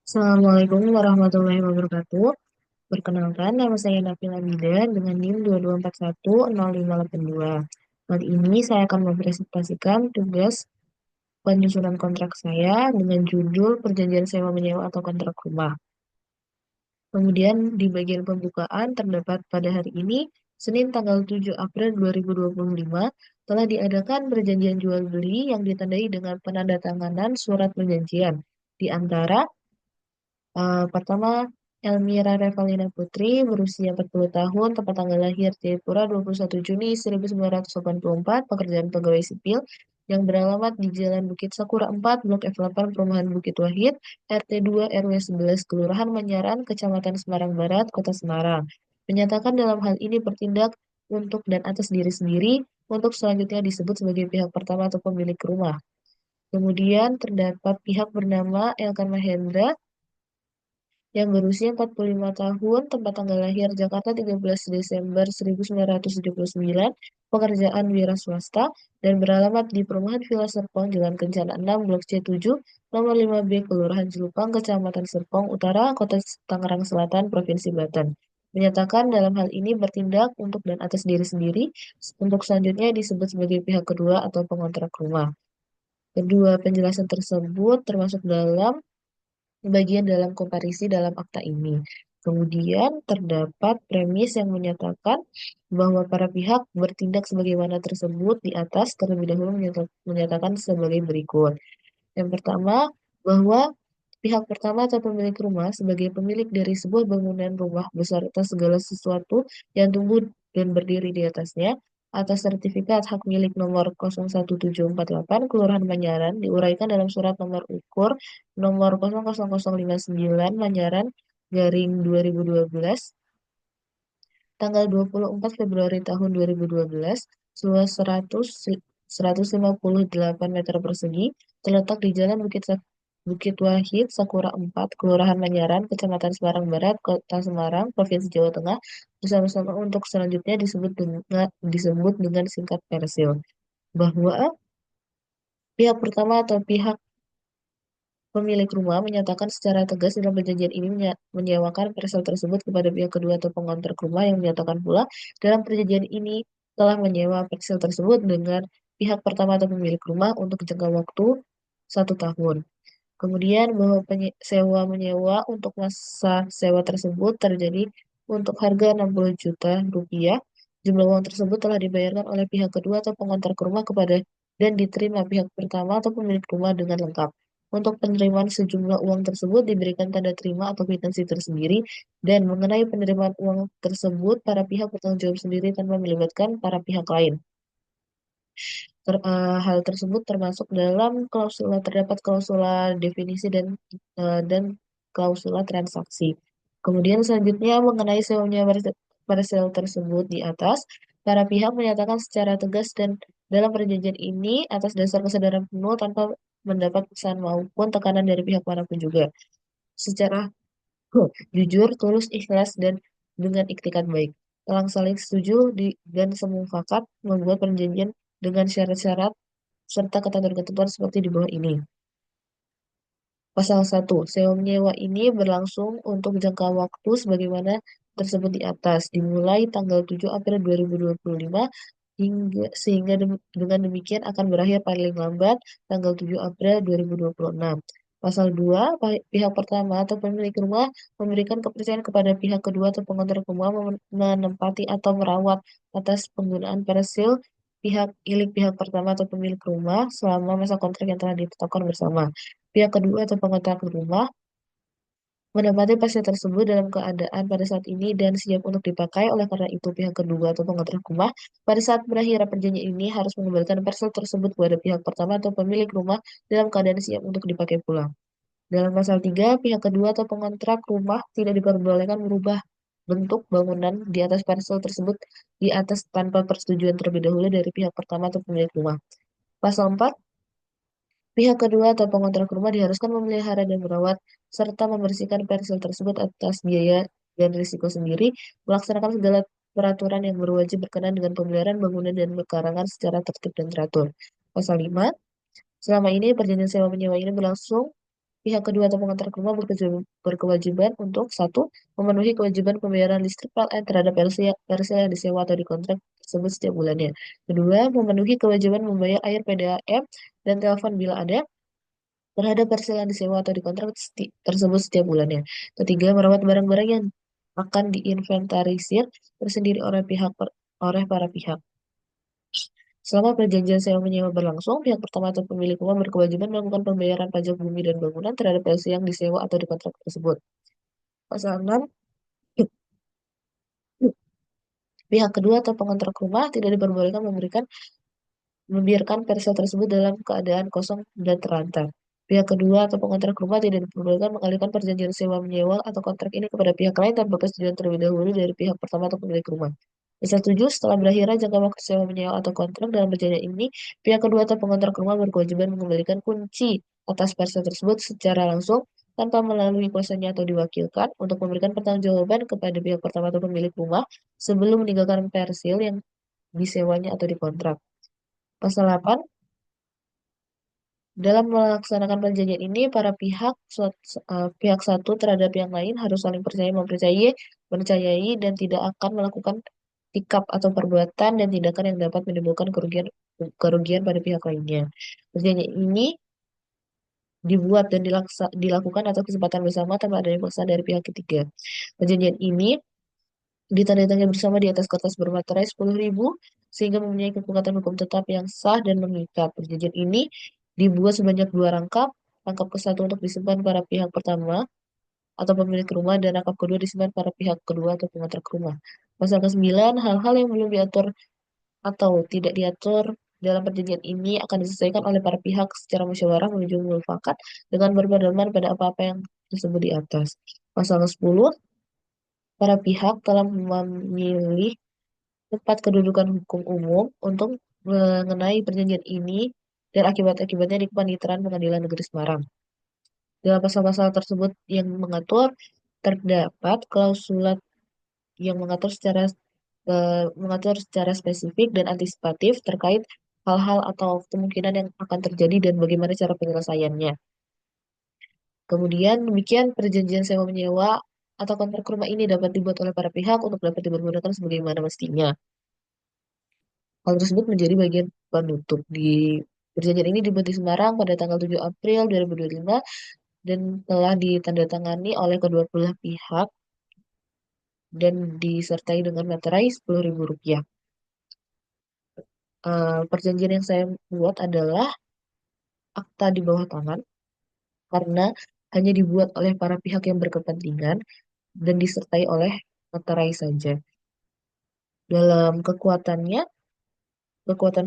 Assalamualaikum warahmatullahi wabarakatuh. Perkenalkan, nama saya Nafila Bidan dengan NIM 22410582. Kali ini saya akan mempresentasikan tugas penyusunan kontrak saya dengan judul Perjanjian Sewa Menyewa atau Kontrak Rumah. Kemudian di bagian pembukaan terdapat pada hari ini, Senin tanggal 7 April 2025, telah diadakan perjanjian jual beli yang ditandai dengan penandatanganan surat perjanjian di antara pertama, Elmira Revalina Putri, berusia 40 tahun, tempat tanggal lahir Jayapura 21 Juni 1984, pekerjaan pegawai sipil, yang beralamat di Jalan Bukit Sakura 4, Blok F8, Perumahan Bukit Wahid, RT 2 RW 11, Kelurahan Manyaran, Kecamatan Semarang Barat, Kota Semarang. Menyatakan dalam hal ini bertindak untuk dan atas diri sendiri, untuk selanjutnya disebut sebagai pihak pertama atau pemilik rumah. Kemudian terdapat pihak bernama Elkan Mahendra, yang berusia 45 tahun, tempat tanggal lahir Jakarta 13 Desember 1979, pekerjaan wira swasta, dan beralamat di Perumahan Villa Serpong, Jalan Kencana 6, Blok C7, nomor 5B, Kelurahan Jelupang, Kecamatan Serpong Utara, Kota Tangerang Selatan, Provinsi Banten. Menyatakan dalam hal ini bertindak untuk dan atas diri sendiri, untuk selanjutnya disebut sebagai pihak kedua atau pengontrak rumah. Kedua penjelasan tersebut termasuk dalam bagian dalam komparisi dalam akta ini. Kemudian terdapat premis yang menyatakan bahwa para pihak bertindak sebagaimana tersebut di atas terlebih dahulu menyatakan sebagai berikut. Yang pertama, bahwa pihak pertama atau pemilik rumah sebagai pemilik dari sebuah bangunan rumah beserta segala sesuatu yang tumbuh dan berdiri di atasnya atas sertifikat hak milik nomor 01748 Kelurahan Banyaran diuraikan dalam surat nomor ukur nomor 00059 Banyaran garing 2012 tanggal 24 Februari tahun 2012 seluas 150 meter persegi terletak di Jalan Bukit Wahid, Sakura 4, Kelurahan Manyaran, Kecamatan Semarang Barat, Kota Semarang, Provinsi Jawa Tengah, bersama-sama untuk selanjutnya disebut dengan singkat Persil, bahwa pihak pertama atau pihak pemilik rumah menyatakan secara tegas dalam perjanjian ini menyewakan Persel tersebut kepada pihak kedua atau pengontrak rumah yang menyatakan pula dalam perjanjian ini telah menyewa Persel tersebut dengan pihak pertama atau pemilik rumah untuk jangka waktu 1 tahun. Kemudian bahwa sewa menyewa untuk masa sewa tersebut terjadi untuk harga 60 juta rupiah. Jumlah uang tersebut telah dibayarkan oleh pihak kedua atau pengontrak rumah kepada dan diterima pihak pertama atau pemilik rumah dengan lengkap. Untuk penerimaan sejumlah uang tersebut diberikan tanda terima atau kwitansi tersendiri dan mengenai penerimaan uang tersebut para pihak bertanggung jawab sendiri tanpa melibatkan para pihak lain. Hal tersebut termasuk dalam klausula terdapat klausula definisi dan klausula transaksi. Kemudian selanjutnya mengenai sewanya parsel tersebut di atas, para pihak menyatakan secara tegas dan dalam perjanjian ini atas dasar kesadaran penuh tanpa mendapat pesan maupun tekanan dari pihak manapun juga. Secara jujur, tulus, ikhlas, dan dengan iktikat baik. Telah saling setuju dan semufakat membuat perjanjian dengan syarat-syarat serta ketentuan-ketentuan seperti di bawah ini. Pasal 1. Sewa menyewa ini berlangsung untuk jangka waktu sebagaimana tersebut di atas, dimulai tanggal 7 April 2025 sehingga dengan demikian akan berakhir paling lambat tanggal 7 April 2026. Pasal 2, pihak pertama atau pemilik rumah memberikan kepercayaan kepada pihak kedua atau pengontrak rumah menempati atau merawat atas penggunaan persil pihak pertama atau pemilik rumah selama masa kontrak yang telah ditetapkan bersama. Pihak kedua atau pengontrak rumah menempati pasien tersebut dalam keadaan pada saat ini dan siap untuk dipakai. Oleh karena itu, pihak kedua atau pengontrak rumah pada saat berakhir perjanjian ini harus mengembalikan parcel tersebut kepada pihak pertama atau pemilik rumah dalam keadaan siap untuk dipakai pulang. Dalam pasal 3, pihak kedua atau pengontrak rumah tidak diperbolehkan merubah bentuk bangunan di atas parcel tersebut di atas tanpa persetujuan terlebih dahulu dari pihak pertama atau pemilik rumah. Pasal 4, pihak kedua atau pengontrak rumah diharuskan memelihara dan merawat serta membersihkan parcel tersebut atas biaya dan risiko sendiri, melaksanakan segala peraturan yang berwajib berkenaan dengan pemeliharaan bangunan dan pekarangan secara tertib dan teratur. Pasal 5, selama ini perjanjian sewa menyewa ini berlangsung Pihak kedua atau pengontrak rumah berkewajiban untuk satu, memenuhi kewajiban pembayaran listrik PLN terhadap PLC yang disewa atau dikontrak tersebut setiap bulannya. Kedua, memenuhi kewajiban membayar air PDAM dan telepon bila ada terhadap parcel yang disewa atau dikontrak tersebut setiap bulannya. Ketiga, merawat barang-barang yang akan diinventarisir tersendiri oleh para pihak. Selama perjanjian sewa menyewa berlangsung, pihak pertama atau pemilik rumah berkewajiban melakukan pembayaran pajak bumi dan bangunan terhadap LC yang disewa atau dikontrak tersebut. Pasal 6, pihak kedua atau pengontrak rumah tidak diperbolehkan membiarkan parcel tersebut dalam keadaan kosong dan terlantar. Pihak kedua atau pengontrak rumah tidak diperbolehkan mengalihkan perjanjian sewa menyewa atau kontrak ini kepada pihak lain tanpa persetujuan terlebih dahulu dari pihak pertama atau pemilik rumah. Pasal 7, setelah berakhirnya jangka waktu sewa menyewa atau kontrak dalam perjanjian ini, pihak kedua atau pengontrak rumah berkewajiban mengembalikan kunci atas parcel tersebut secara langsung tanpa melalui kuasanya atau diwakilkan untuk memberikan pertanggungjawaban kepada pihak pertama atau pemilik rumah sebelum meninggalkan parcel yang disewanya atau dikontrak. Pasal 8, dalam melaksanakan perjanjian ini, para pihak satu terhadap yang lain harus saling mempercayai dan tidak akan melakukan sikap atau perbuatan dan tindakan yang dapat menimbulkan kerugian pada pihak lainnya. Perjanjian ini dibuat dan dilakukan atas kesempatan bersama tanpa adanya paksaan dari pihak ketiga. Perjanjian ini ditandatangani bersama di atas kertas bermaterai 10.000 sehingga mempunyai kekuatan hukum tetap yang sah dan mengikat. Perjanjian ini dibuat sebanyak dua rangkap. Rangkap ke satu untuk disimpan para pihak pertama atau pemilik rumah dan rangkap kedua disimpan para pihak kedua atau pengontrak rumah. Pasal ke-9, hal-hal yang belum diatur atau tidak diatur dalam perjanjian ini akan diselesaikan oleh para pihak secara musyawarah menuju mufakat dengan berpedoman pada apa-apa yang tersebut di atas. Pasal ke-10, para pihak telah memilih tempat kedudukan hukum umum untuk mengenai perjanjian ini dan akibat-akibatnya di Kepaniteraan Pengadilan Negeri Semarang. Dalam pasal-pasal tersebut yang terdapat klausulat yang mengatur secara spesifik dan antisipatif terkait hal-hal atau kemungkinan yang akan terjadi dan bagaimana cara penyelesaiannya. Kemudian demikian perjanjian sewa menyewa atau kontrak rumah ini dapat dibuat oleh para pihak untuk dapat dipergunakan sebagaimana mestinya. Hal tersebut menjadi bagian penutup di perjanjian ini dibuat di Semarang pada tanggal 7 April 2025 dan telah ditandatangani oleh kedua belah pihak dan disertai dengan materai Rp10.000. Perjanjian yang saya buat adalah akta di bawah tangan karena hanya dibuat oleh para pihak yang berkepentingan dan disertai oleh materai saja. Dalam kekuatan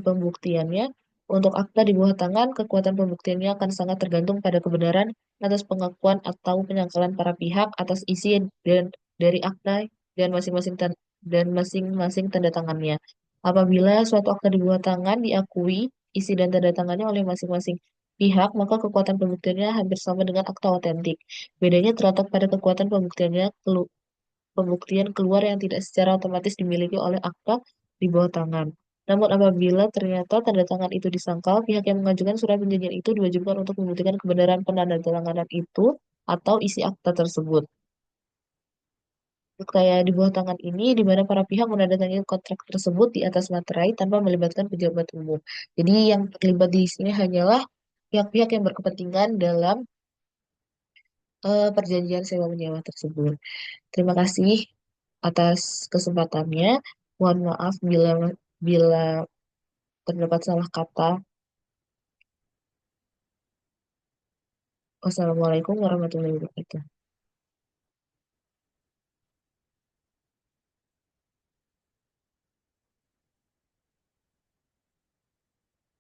pembuktiannya, untuk akta di bawah tangan, kekuatan pembuktiannya akan sangat tergantung pada kebenaran atas pengakuan atau penyangkalan para pihak atas isi dan dari akta dan masing-masing tanda tangannya. Apabila suatu akta di bawah tangan diakui isi dan tanda tangannya oleh masing-masing pihak, maka kekuatan pembuktiannya hampir sama dengan akta otentik. Bedanya terletak pada kekuatan pembuktian keluar yang tidak secara otomatis dimiliki oleh akta di bawah tangan. Namun apabila ternyata tanda tangan itu disangkal, pihak yang mengajukan surat perjanjian itu diwajibkan untuk membuktikan kebenaran penandatanganan itu atau isi akta tersebut. Kayak di bawah tangan ini, di mana para pihak menandatangani kontrak tersebut di atas materai tanpa melibatkan pejabat umum. Jadi yang terlibat di sini hanyalah pihak-pihak yang berkepentingan dalam perjanjian sewa menyewa tersebut. Terima kasih atas kesempatannya. Mohon maaf bila terdapat salah kata. Wassalamualaikum warahmatullahi wabarakatuh.